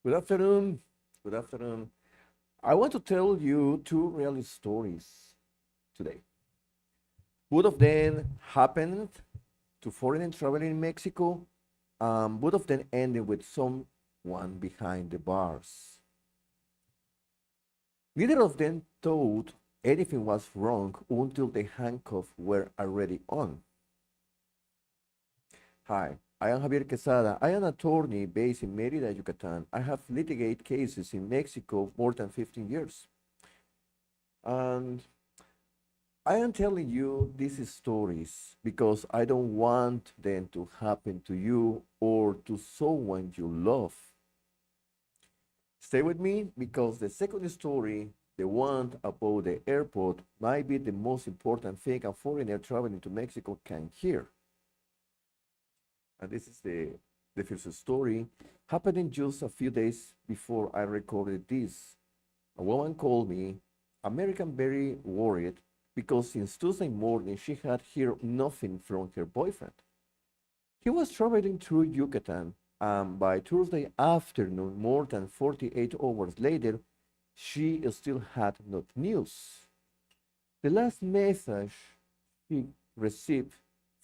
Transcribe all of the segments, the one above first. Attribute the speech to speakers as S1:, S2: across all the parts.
S1: Good afternoon. Good afternoon. I want to tell you two real stories today. Both of them happened to foreigners traveling in Mexico. Both of them ended with someone behind the bars. Neither of them thought anything was wrong until the handcuffs were already on. Hi, I am Javier Quezada. I am an attorney based in Mérida, Yucatán. I have litigated cases in Mexico more than 15 years. And I am telling you these stories because I don't want them to happen to you or to someone you love. Stay with me because the second story, the one about the airport, might be the most important thing a foreigner traveling to Mexico can hear. And this is the first story, happening just a few days before I recorded this. A woman called me, American, very worried because since Tuesday morning she had heard nothing from her boyfriend. He was traveling through Yucatan, and by Thursday afternoon, more than 48 hours later, she still had no news. The last message she received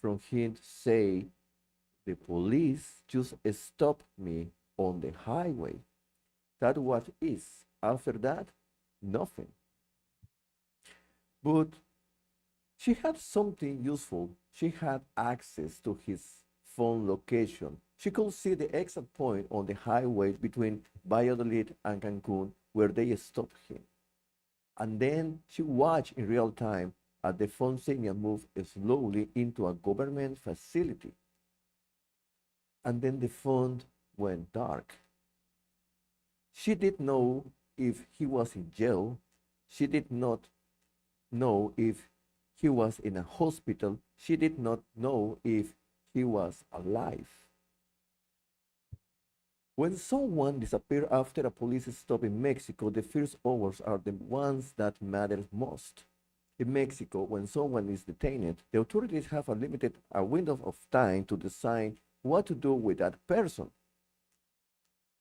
S1: from him said, the police just stopped me on the highway. That was it. After that, nothing. But she had something useful. She had access to his phone location. She could see the exact point on the highway between Valladolid and Cancun where they stopped him. And then she watched in real time as the phone signal moved slowly into a government facility. And then the phone went dark. She didn't know if he was in jail. She did not know if he was in a hospital. She did not know if he was alive. When someone disappears after a police stop in Mexico, the first hours are the ones that matter most. In Mexico, when someone is detained, the authorities have a limited a window of time to decide what to do with that person.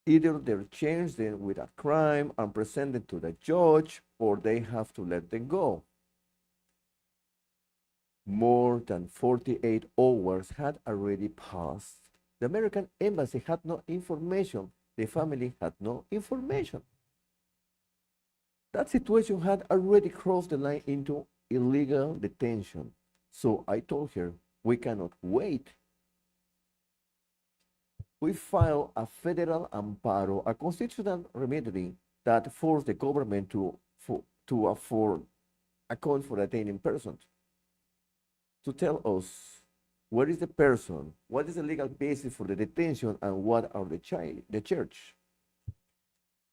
S1: Either they charge them with a crime and present them to the judge, or they have to let them go. More than 48 hours had already passed. The American embassy had no information. The family had no information. That situation had already crossed the line into illegal detention. So I told her, we cannot wait. We filed a federal amparo, a constitutional remedy that forced the government to afford account for detaining persons, to tell us where is the person, what is the legal basis for the detention, and what are the church.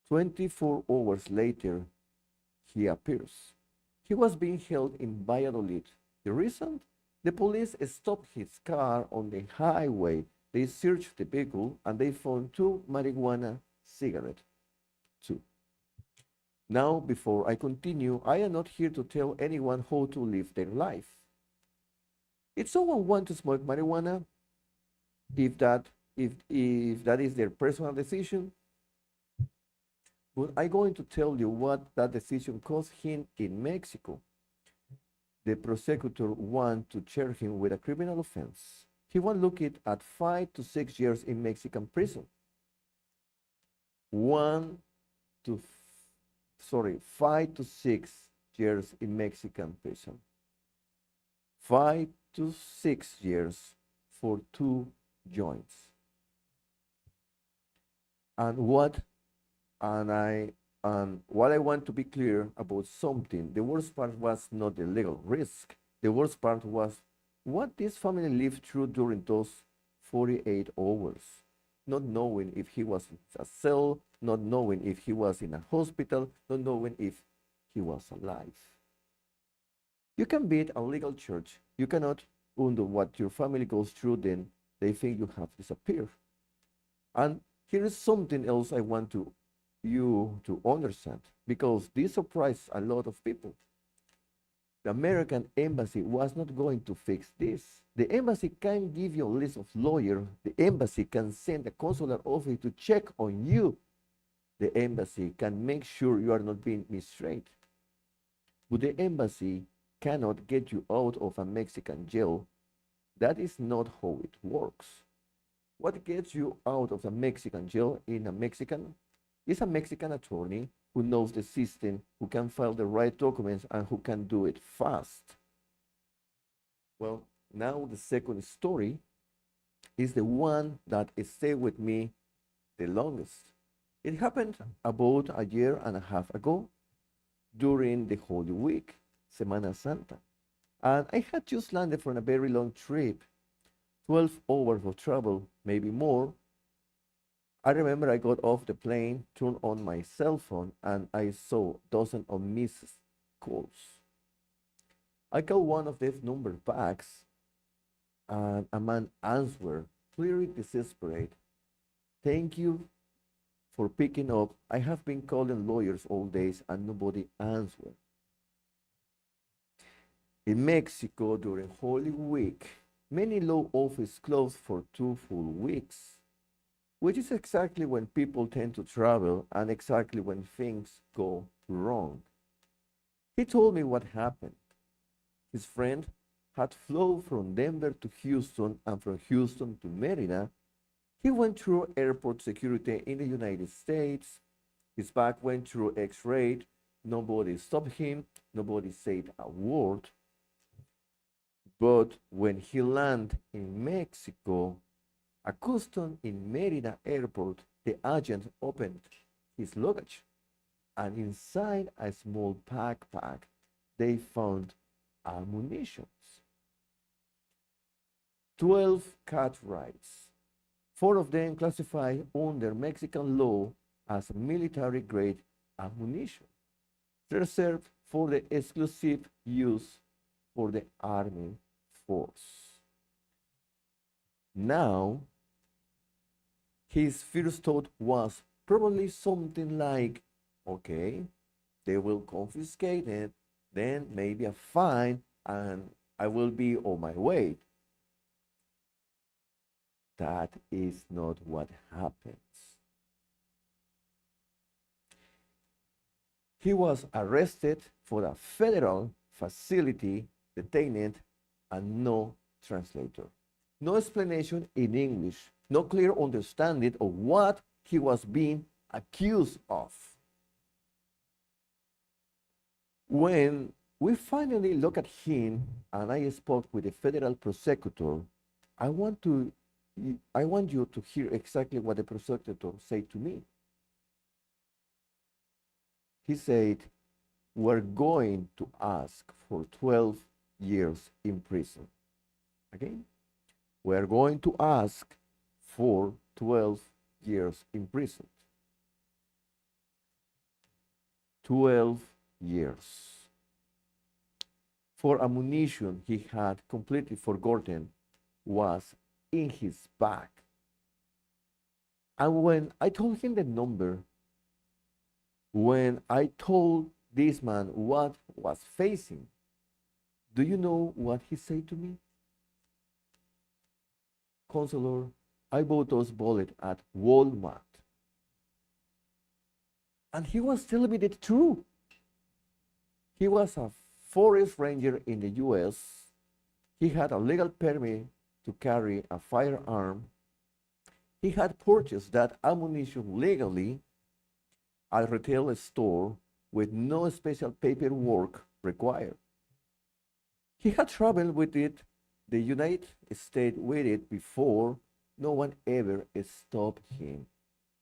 S1: 24 hours later, he appears. He was being held in Valladolid. The reason? The police stopped his car on the highway. They searched the vehicle and they found two marijuana cigarettes. Two. Now, before I continue, I am not here to tell anyone how to live their life. If someone wants to smoke marijuana, if that if that is their personal decision, but I'm going to tell you what that decision cost him in Mexico. The prosecutor want to charge him with a criminal offense. He was looking at 5 to 6 years in Mexican prison. One to, sorry, 5 to 6 years in Mexican prison. 5 to 6 years for two joints. And what I want to be clear about something, the worst part was not the legal risk. The worst part was what this family lived through during those 48 hours, not knowing if he was in a cell, not knowing if he was in a hospital, not knowing if he was alive. You can beat a legal church. You cannot undo what your family goes through, then they think you have disappeared. And here is something else I want you to understand because this surprised a lot of people. The American embassy was not going to fix this. The embassy can give you a list of lawyers. The embassy can send a consular office to check on you. the embassy can make sure you are not being mistreated. But the embassy cannot get you out of a Mexican jail. That is not how it works. What gets you out of a Mexican jail in a Mexican is a Mexican attorney who knows the system, who can file the right documents, and who can do it fast. Well, now the second story is the one that stayed with me the longest. It happened about a year and a half ago during the Holy Week, Semana Santa. And I had just landed from a very long trip, 12 hours of travel, maybe more. I remember I got off the plane, turned on my cell phone, and I saw dozens of missed calls. I called one of these number backs, and a man answered, clearly desperate. Thank you for picking up. I have been calling lawyers all days and nobody answered. In Mexico, during Holy Week, many law offices close for 2 full weeks, which is exactly when people tend to travel and exactly when things go wrong. He told me what happened. His friend had flown from Denver to Houston and from Houston to Mérida. He went through airport security in the United States. His bag went through X-ray. Nobody stopped him. Nobody said a word. But when he landed in Mexico, a custom in Mérida airport, the agent opened his luggage, and inside a small backpack, they found ammunition. 12 cartridges, 4 of them classified under Mexican law as military-grade ammunition, reserved for the exclusive use for the army force. Now, his first thought was probably something like, okay, they will confiscate it, then maybe a fine, and I will be on my way. That is not what happens. He was arrested for a federal facility, detained, and no translator. No explanation in English, no clear understanding of what he was being accused of. When we finally look at him and I spoke with the federal prosecutor, I want you to hear exactly what the prosecutor said to me. He said, we're going to ask for 12 years in prison. Again, we're going to ask for 12 years in prison. 12 years. For ammunition he had completely forgotten was in his bag. And when I told him the number, when I told this man what was facing, do you know what he said to me? Counselor, I bought those bullets at Walmart. And he was telling me the truth. He was a forest ranger in the US. He had a legal permit to carry a firearm. He had purchased that ammunition legally at a retail store with no special paperwork required. He had traveled with it, the United States with it before. No one ever stopped him.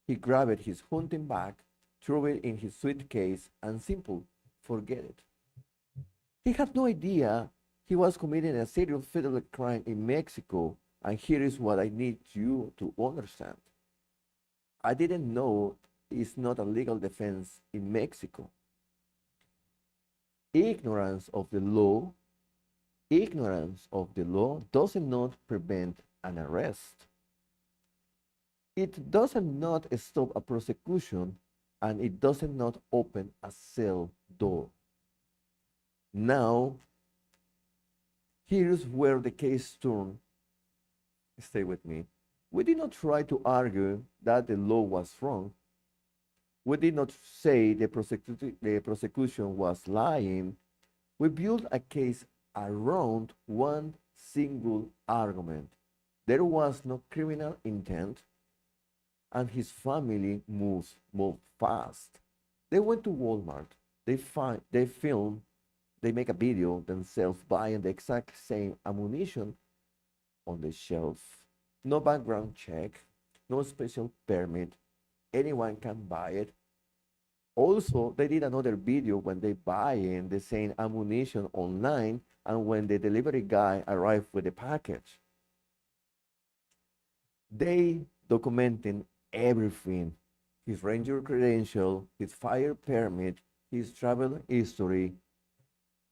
S1: He grabbed his hunting bag, threw it in his suitcase, and simply forget it. He had no idea he was committing a serious federal crime in Mexico, and here is what I need you to understand. I didn't know it's not a legal defense in Mexico. Ignorance of the law does not prevent an arrest. It does not stop a prosecution, and it does not open a cell door. Now, here's where the case turns. Stay with me. We did not try to argue that the law was wrong. We did not say the prosecution was lying. We built a case around one single argument. There was no criminal intent, and his family moved fast. They went to Walmart. They film, they make a video themselves buying the exact same ammunition on the shelf. No background check, no special permit. Anyone can buy it. Also, they did another video when they buy in the same ammunition online and when the delivery guy arrived with the package. They documenting everything, his ranger credential, his fire permit, his travel history.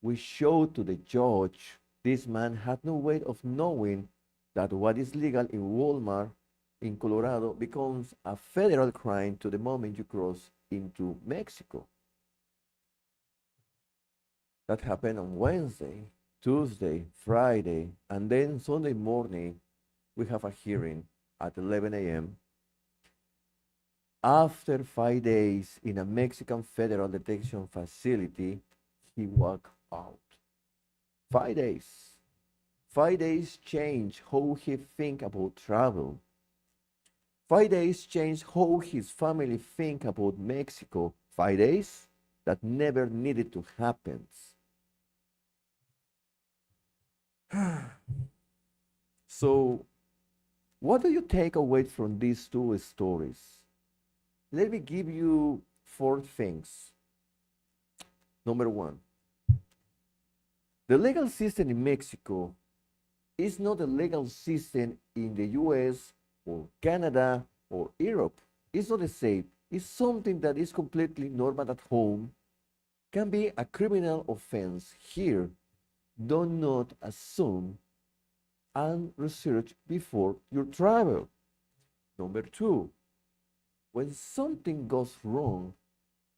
S1: We showed to the judge this man had no way of knowing that what is legal in Walmart in Colorado becomes a federal crime to the moment you cross into Mexico. That happened on Wednesday, Tuesday, Friday, and then Sunday morning, we have a hearing at 11 a.m. After 5 days in a Mexican federal detention facility, he walked out. 5 days. 5 days change how he think about travel. 5 days change how his family think about Mexico. 5 days that never needed to happen. So, what do you take away from these two stories? Let me give you 4 things. Number one, the legal system in Mexico is not the legal system in the US or Canada or Europe. It's not the same. It's something that is completely normal at home, can be a criminal offense here. Do not assume and research before you travel. Number two, when something goes wrong,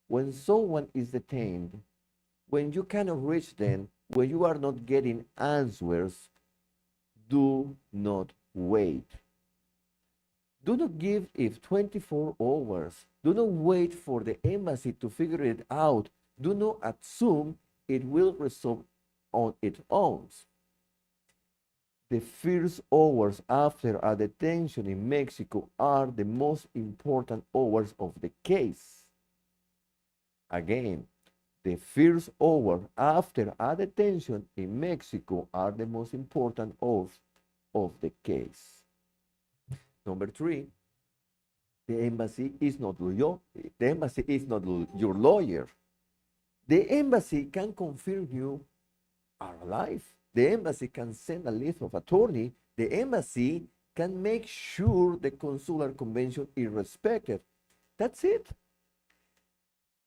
S1: when someone is detained, when you cannot reach them, when you are not getting answers, do not wait. Do not give it 24 hours. Do not wait for the embassy to figure it out. Do not assume it will resolve on its own. The first hours after a detention in Mexico are the most important hours of the case. Again, the first hour after a detention in Mexico are the most important hours of the case. Number three, the embassy is not your lawyer. The embassy can confirm you are alive. The embassy can send a list of attorney. The embassy can make sure the consular convention is respected. That's it.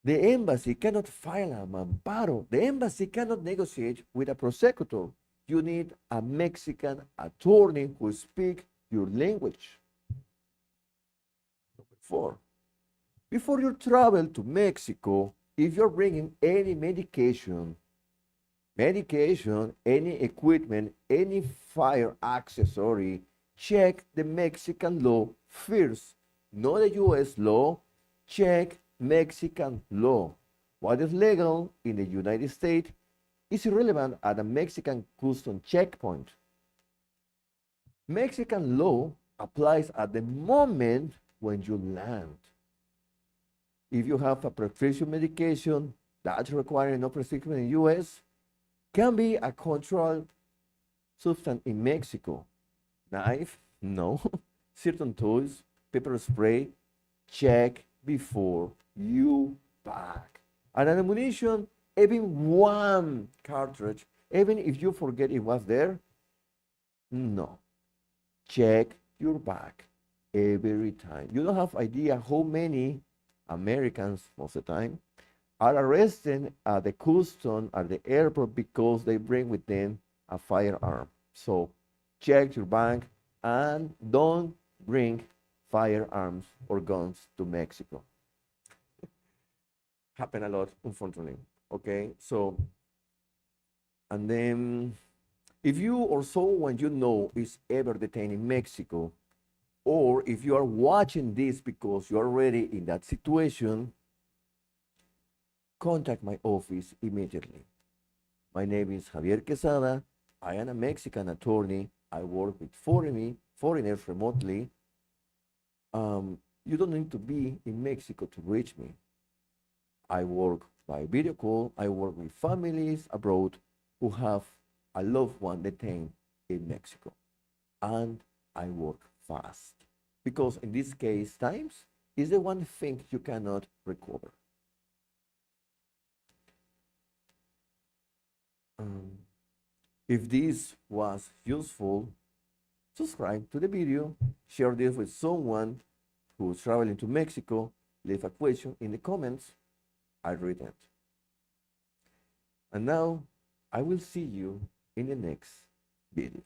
S1: The embassy cannot file an amparo. The embassy cannot negotiate with a prosecutor. You need a Mexican attorney who speaks your language. Number four, before you travel to Mexico, if you're bringing any medication, any equipment, any fire accessory, check the Mexican law first, not the US law. Check Mexican law. What is legal in the United States is irrelevant at a Mexican custom checkpoint. Mexican law applies at the moment when you land. If you have a prescription medication that's requiring no prescription in the US, can be a controlled substance in Mexico. Knife? No. Certain toys, pepper spray, check before you pack. And an ammunition, even one cartridge, even if you forget it was there, no. Check your bag every time. You don't have idea how many Americans, most of the time, are arrested at the custom at the airport because they bring with them a firearm. So check your bag and don't bring firearms or guns to Mexico. Happen a lot, unfortunately. Okay, so, and then if you or someone you know is ever detained in Mexico, or if you are watching this because you're already in that situation, contact my office immediately. My name is Javier Quezada. I am a Mexican attorney. I work with foreigners remotely. You don't need to be in Mexico to reach me. I work by video call. I work with families abroad who have a loved one detained in Mexico. And I work fast. Because in this case, times is the one thing you cannot recover. Um, if this was useful, subscribe to the video, share this with someone who's traveling to Mexico, leave a question in the comments. I read it. And now I will see you in the next video.